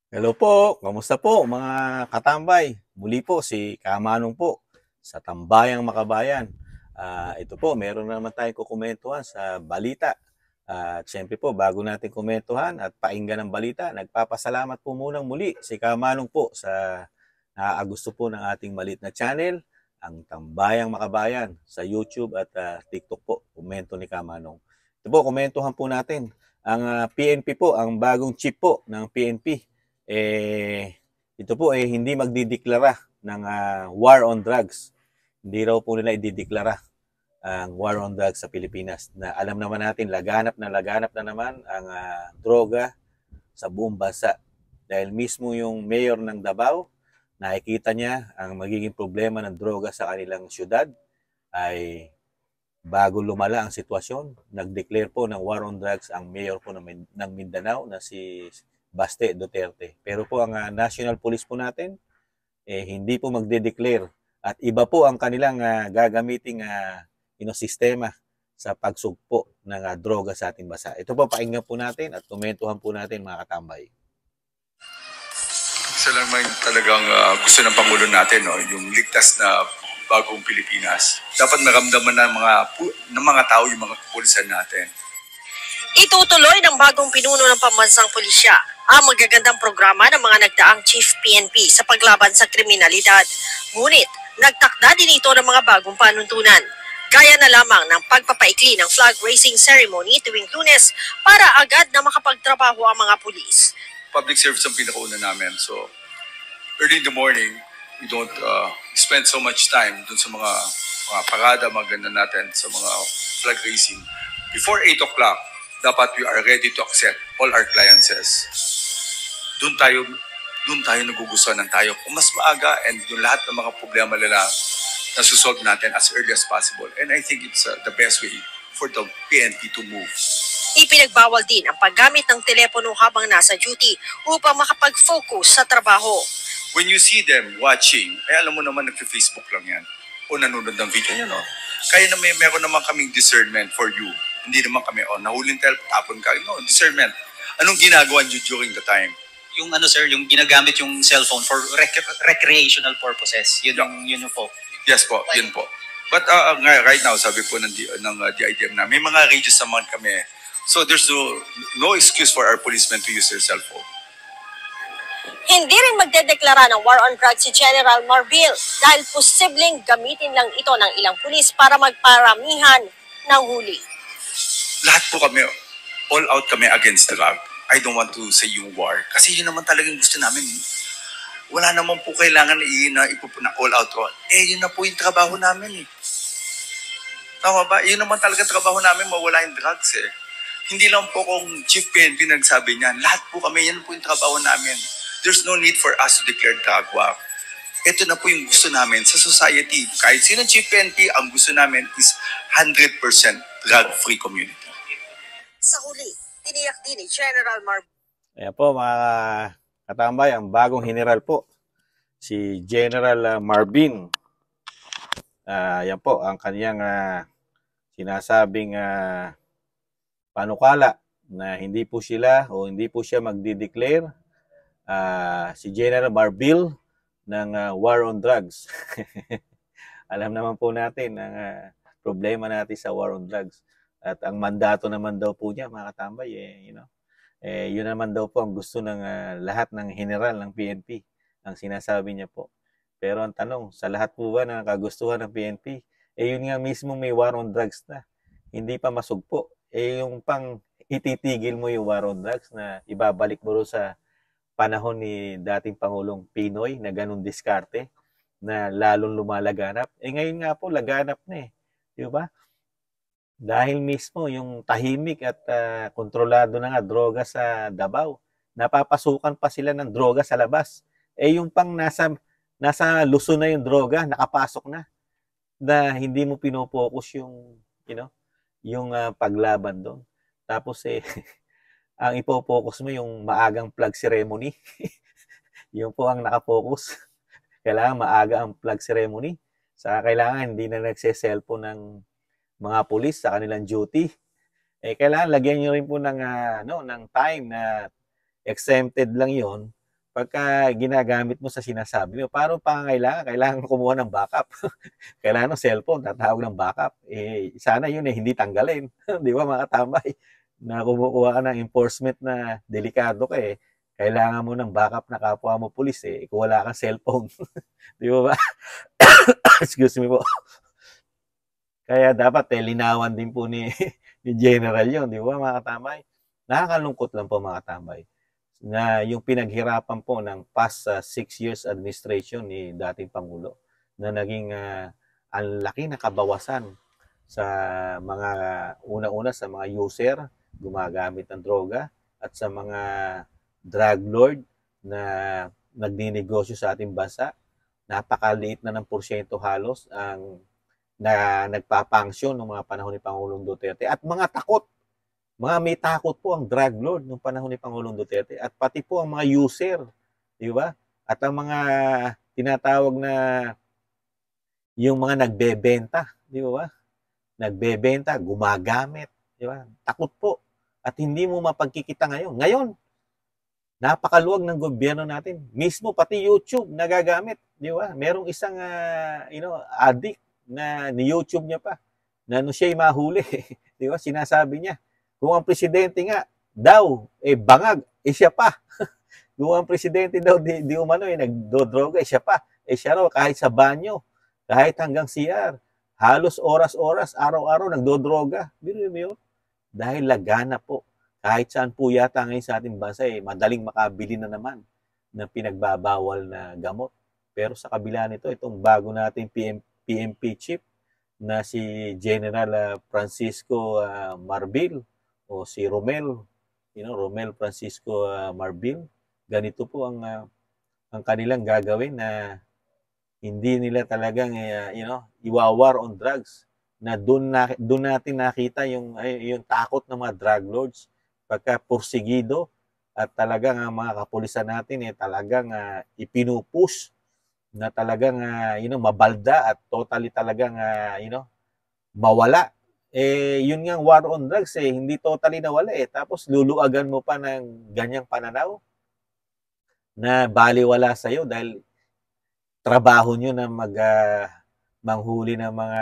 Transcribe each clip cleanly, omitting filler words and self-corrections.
Hello po, kamusta po mga katambay? Muli po si Kamanong po sa Tambayang Makabayan. Ito po, meron na naman tayong kukumentuhan sa balita. At syempre po, bago natin kumentuhan at painggan ng balita, nagpapasalamat po munang muli si Kamanong po sa nakaagusto po ng ating malit na channel, ang Tambayang Makabayan sa YouTube at TikTok po. Komento ni Kamanong. Ito po, komentuhan po natin. Ang PNP po, ang bagong chief po ng PNP ito po hindi magdideklara ng war on drugs. Hindi raw po nila idideklara ang war on drugs sa Pilipinas. Na alam naman natin, laganap na naman ang droga sa buong bansa. Dahil mismo yung mayor ng Davao, nakikita niya ang magiging problema ng droga sa kanilang syudad ay bago lumala ang sitwasyon, nag-declare po ng war on drugs ang mayor po ng Mindanao na si Baste Duterte. Pero po ang National Police po natin, hindi po magde-declare at iba po ang kanilang gagamiting sistema sa pagsugpo ng droga sa ating bansa. Ito po, pakinggan po natin at komentuhan po natin mga katambay. Isa lang naman talagang gusto ng Pangulo natin, no? Yung ligtas na bagong Pilipinas. Dapat naramdaman ng mga tao yung mga kapulisan natin. Itutuloy ng bagong pinuno ng pambansang pulisya ang magagandang programa ng mga nagdaang Chief PNP sa paglaban sa kriminalidad. Ngunit, nagtakda din ito ng mga bagong panuntunan. Gaya na lamang ng pagpapaikli ng flag raising ceremony tuwing Lunes para agad na makapagtrabaho ang mga pulis. Public service ang pinakauna namin. So, early in the morning, we don't spend so much time dun sa mga parada, maganda natin sa mga flag raising. Before 8 o'clock, dapat we are ready to accept all our clients. Doon tayo nagugustuhan ng tayo. Kung mas maaga and yung lahat ng mga problema nila nasusolve natin as early as possible. And I think it's the best way for the PNP to move. Ipinagbawal din ang paggamit ng telepono habang nasa duty upang makapag-focus sa trabaho. When you see them watching, alam mo naman nag-Facebook lang yan o nanonood ng video yan, no? Kaya na meron naman kaming discernment for you. Hindi naman kami, nahulin tayo, tapon ka. No, discernment. Anong ginagawa niyo during the time? Yung sir, yung ginagamit yung cellphone for recreational purposes. Yun yung po. Yes po, yun po. But right now, sabi po ng DIDM na, may mga radios naman kami. So there's no excuse for our policemen to use their cellphone. Hindi rin magdedeklara ng war on drugs si General Marbil dahil posibleng gamitin lang ito ng ilang pulis para magparamihan ng huli. Lahat po kami, all out kami against drug. I don't want to say yung war. Kasi yun naman talagang gusto namin. Wala naman po kailangan na ipupuna all out ko. Yun na po yung trabaho namin. Tama ba? Yun naman talaga trabaho namin, mawala yung drugs Hindi lang po kung Chief PNP nagsabi niyan. Lahat po kami, yan po yung trabaho namin. There's no need for us to declare drug war. Ito na po yung gusto namin sa society. Kahit sino Chief PNP, ang gusto namin is 100% drug-free community. Sa huli, tiniyak din ni General Marbil. Ayan po mga katambay, ang bagong general po, si General Marvin. Yan po ang kaniyang sinasabing panukala na hindi po siya magdi-declare si General Marbil ng war on drugs. Alam naman po natin ang problema natin sa war on drugs. At ang mandato naman daw po niya, mga katambay, yun naman daw po ang gusto ng lahat ng general ng PNP, ang sinasabi niya po. Pero ang tanong, sa lahat po ba ng kagustuhan ng PNP, yun nga mismo may war on drugs na, hindi pa masugpo. Yung pang ititigil mo yung war on drugs na ibabalik mo sa panahon ni dating Pangulong Pinoy na ganun diskarte na lalong lumalaganap. Ngayon nga po, laganap na Di ba? Dahil mismo yung tahimik at kontrolado na nga droga sa Davao, napapasukan pa sila ng droga sa labas. Yung pang nasa Luzon na yung droga, nakapasok na hindi mo pinopokus yung yung paglaban doon. Tapos ang ipopokus mo yung maagang flag ceremony. Yung po ang nakapokus. Kailangan maaga ang flag ceremony. Kailangan hindi na nagse-cellphone ng mga pulis sa kanilang duty. Kailangan lagyan nyo rin po ng time na exempted lang yon pagka ginagamit mo sa sinasabi mo, parang pangangailangan, kailangan kumuha ng backup. Kailangan ng cellphone, tatawag ng backup. Sana yun hindi tanggalin. Di ba mga katambay? Na kumukuha ka ng enforcement na delikado ka kailangan mo ng backup na kapwa mo pulis kung wala kang cellphone. Di ba ba? Excuse me po. Kaya dapat linawan din po ni General yun, di ba mga katambay? Nakakalungkot lang po mga katambay na yung pinaghirapan po ng past 6 years administration ni dating Pangulo na naging ang laki na kabawasan sa mga una-una sa mga user gumagamit ng droga at sa mga drug lord na nagninegosyo sa ating bansa. Napakaliit na ng porsyento halos ang na nagpapangsyon ng mga panahon ni Pangulong Duterte at mga takot. Mga may takot po ang drug lord noong panahon ni Pangulong Duterte at pati po ang mga user, di ba? At ang mga tinatawag na yung mga nagbebenta, di ba? Nagbebenta, gumagamit, di ba? Takot po. At hindi mo mapagkikita ngayon. Ngayon, napakaluwag ng gobyerno natin. Mismo pati YouTube nagagamit, di ba? Merong isang addict na ni-YouTube niya pa na siya'y mahuli, di ba? Sinasabi niya, kung ang presidente nga daw bangag, siya pa. Kung ang presidente daw di umano nagdodroga, siya pa. Siya raw kahit sa banyo, kahit hanggang CR, halos oras-oras, araw-araw nagdodroga. Bino mo yun? Dahil lagana po. Kahit saan po yata ngayon sa ating bansa, madaling makabili na naman ng pinagbabawal na gamot. Pero sa kabila nito, itong bago nating PNP chief na si General Francisco Marbil o si Romel, Romel Francisco Marbil, ganito po ang kanilang gagawin na hindi nila talagang iwawar on drugs na doon natin nakita yung takot ng mga drug lords pagka porsigido at talagang ang mga kapulisan natin talagang ipinupush na talagang mabalda at totally talagang mawala. Yun nga war on drugs hindi totally nawala tapos luluagan mo pa ng ganyang pananaw na baliwala sa iyo dahil trabaho nyo na manghuli ng mga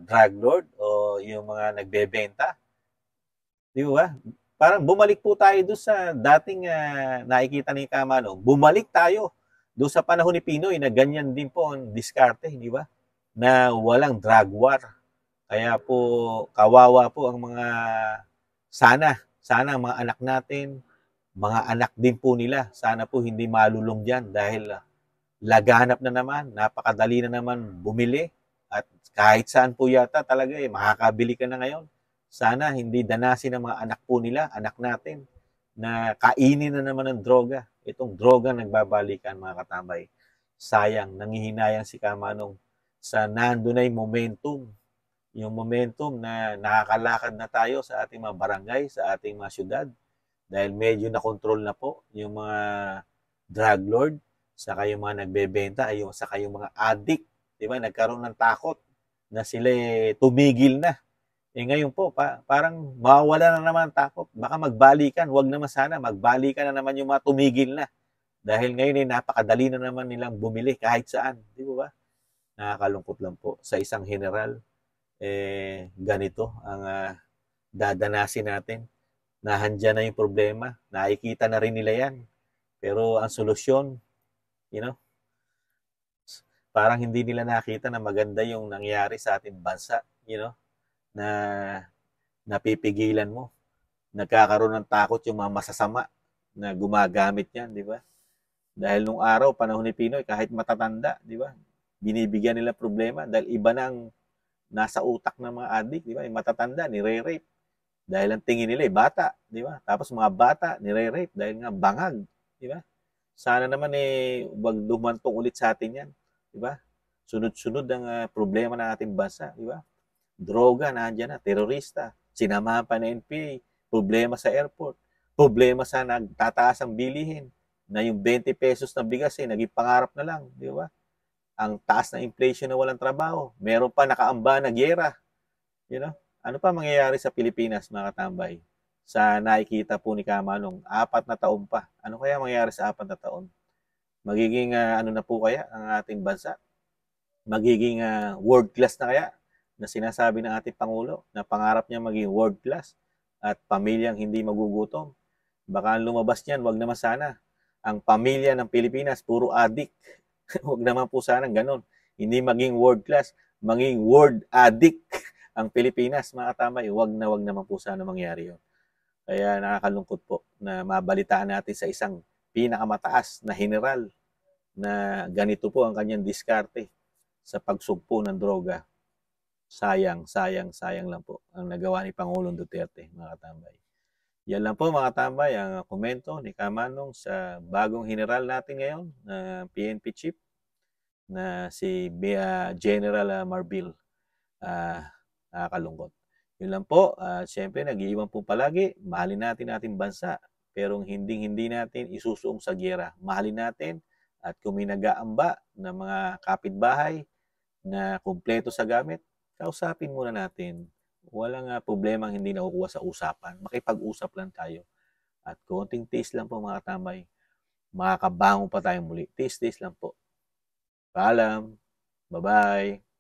drug lord o yung mga nagbebenta. Di ba? Parang bumalik po tayo doon sa dating nakikita ni Kamanong. Bumalik tayo doon sa panahon ni Pinoy na ganyan din po ang diskarte, di ba? Na walang drug war. Kaya po kawawa po ang mga sana ang mga anak natin, mga anak din po nila, sana po hindi malulong diyan dahil laganap na naman, napakadali na naman bumili at kahit saan po yata talaga makakabili ka na ngayon. Sana hindi danasin ng mga anak po nila, anak natin, na kainin na naman ng droga. Itong droga nagbabalikan mga katambay. Sayang, nangihinayang si Kamanong sa nandun ay momentum. Yung momentum na nakakalakad na tayo sa ating mga barangay, sa ating mga syudad. Dahil medyo na-control na po yung mga drug lord, saka yung mga nagbebenta, saka yung mga addict. Diba? Nagkaroon ng takot na sila tumigil na. Ngayon po, parang mawawala na naman ang takot. Baka magbalikan, wag naman sana, magbalikan na naman yung mga tumigil na. Dahil ngayon napakadali na naman nilang bumili kahit saan. Di ba? Nakakalungkot lang po. Sa isang general, ganito ang dadanasin natin. Nahandyan na yung problema. Nakikita na rin nila yan. Pero ang solusyon, parang hindi nila nakita na maganda yung nangyari sa ating bansa, na napipigilan mo. Nagkakaroon ng takot yung mga masasama na gumagamit yan, di ba? Dahil nung araw, panahon ni Pinoy, kahit matatanda, di ba? Binibigyan nila problema dahil iba na ang nasa utak ng mga addict, di ba? Yung matatanda, nire-rape. Dahil ang tingin nila, bata, di ba? Tapos mga bata, nire-rape dahil nga bangag, di ba? Sana naman wag dumantong ulit sa atin yan, di ba? Sunod-sunod ang problema ng ating bansa, di ba? Droga, nandiyan na, terorista, sinamahan pa ng NPA, problema sa airport, problema sa nagtataas ang bilihin, na yung 20 pesos na bigas naging pangarap na lang, di ba? Ang taas na inflation na walang trabaho, meron pa nakaamba na gyera, Ano pa mangyayari sa Pilipinas, mga katambay? Sa nakikita po ni Kamanong, 4 na taon pa. Ano kaya mangyayari sa 4 na taon? Magiging ano na po kaya ang ating bansa? Magiging world class na kaya na sinasabi ng ating Pangulo na pangarap niya maging world class at pamilyang hindi magugutom. Baka ang lumabas niyan, wag naman sana. Ang pamilya ng Pilipinas, puro addict. Wag naman po sana ganun. Hindi maging world class, maging world addict ang Pilipinas, mga katambay. Wag naman po sana mangyari yun. Kaya nakakalungkot po na mabalitaan natin sa isang pinakamataas na general na ganito po ang kanyang diskarte sa pagsugpo ng droga. Sayang lang po ang nagawa ni Pangulong Duterte, mga katambay. Yan lang po, mga katambay, ang komento ni Kamanong sa bagong general natin ngayon na PNP chief na si General Marbil. Nakakalungkot. Yun lang po. Siyempre, nag-iiwan po palagi. Mahalin natin ating bansa. Pero hindi natin isusuong sa giyera. Mahalin natin. At kung may nag-aamba ng mga kapitbahay na kumpleto sa gamit, kausapin muna natin. Walang problema hindi nakukuha sa usapan. Makipag-usap lang tayo. At konting taste lang po, mga tambay. Makakabangon pa tayo muli. Taste lang po. Paalam. Bye-bye.